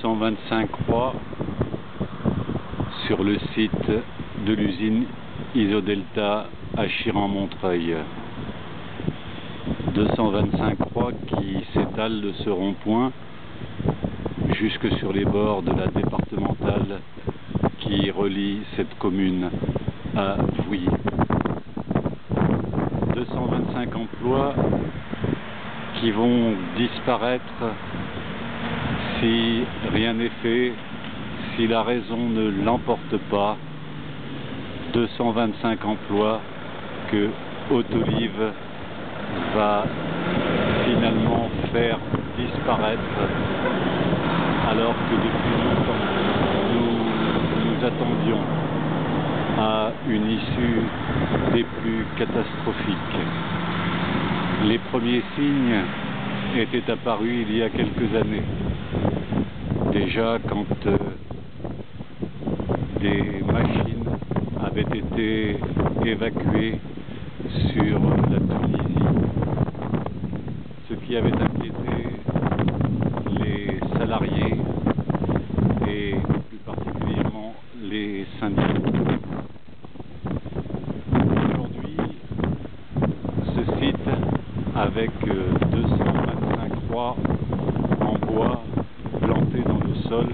225 croix sur le site de l'usine Isodelta à Chiran-Montreuil. 225 croix qui s'étalent de ce rond-point jusque sur les bords de la départementale qui relie cette commune à Vouilly. 225 emplois qui vont disparaître si rien n'est fait, si la raison ne l'emporte pas. 225 emplois que Autoliv va finalement faire disparaître, alors que depuis longtemps nous attendions à une issue des plus catastrophiques. Les premiers signes étaient apparus il y a quelques années. Déjà quand des machines avaient été évacuées sur la Tunisie, ce qui avait inquiété les salariés et plus particulièrement les syndicats. Aujourd'hui, ce site, avec 225 croix en bois plantées dans le sol,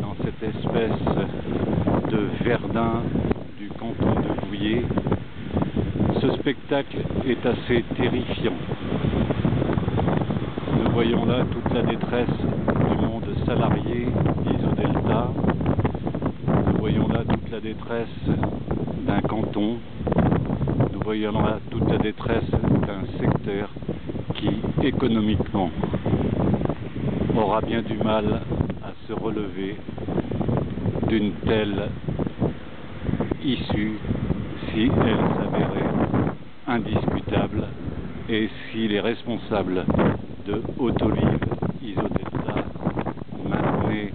dans cette espèce de Verdun du canton de Vouillé, ce spectacle est assez terrifiant. Nous voyons là toute la détresse du monde salarié d'Isodelta. Nous voyons là toute la détresse d'un canton. Nous voyons là toute la détresse d'un secteur qui, économiquement, aura bien du mal à se relever d'une telle issue si elle s'avérait indiscutable et si les responsables de Autoliv Isodelta maintenaient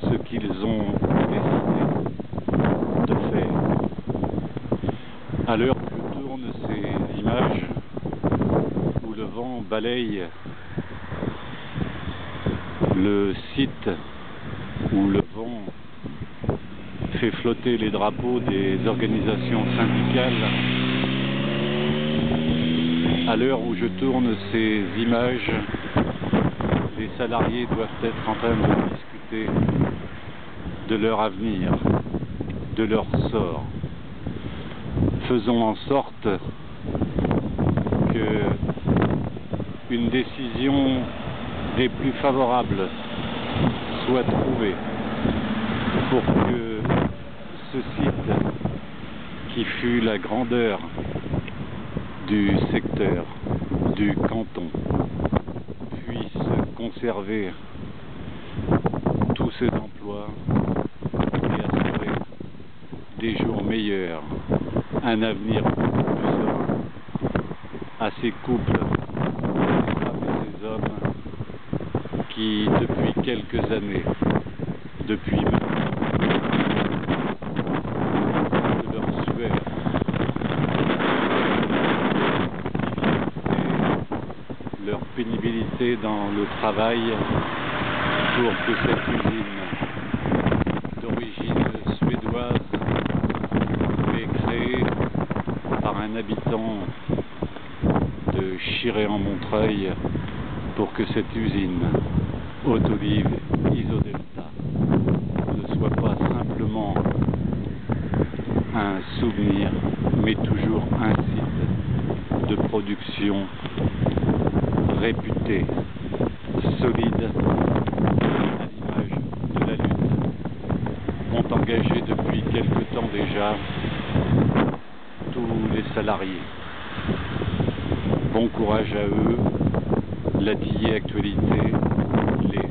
ce qu'ils ont décidé de faire. À l'heure où je tourne ces images, où le vent balaye le site, où le vent fait flotter les drapeaux des organisations syndicales, à l'heure où je tourne ces images, les salariés doivent être en train de discuter de leur avenir, de leur sort. Faisons en sorte que une décision des plus favorables soit trouvée pour que ce site, qui fut la grandeur du secteur, du canton, puisse conserver tous ses emplois et assurer des jours meilleurs, un avenir plus serein à ces couples, ces femmes et ces hommes qui, depuis quelques années, depuis leur sueur, leur pénibilité dans le travail pour que cette usine d'origine suédoise, mais créée par un habitant de Chiran-Montreuil, pour que cette usine Autoliv Isodelta ne soit pas simplement un souvenir, mais toujours un site de production réputé, solide, à l'image de la lutte, ont engagé depuis quelque temps déjà tous les salariés. Bon courage à eux, la TIE Actualité les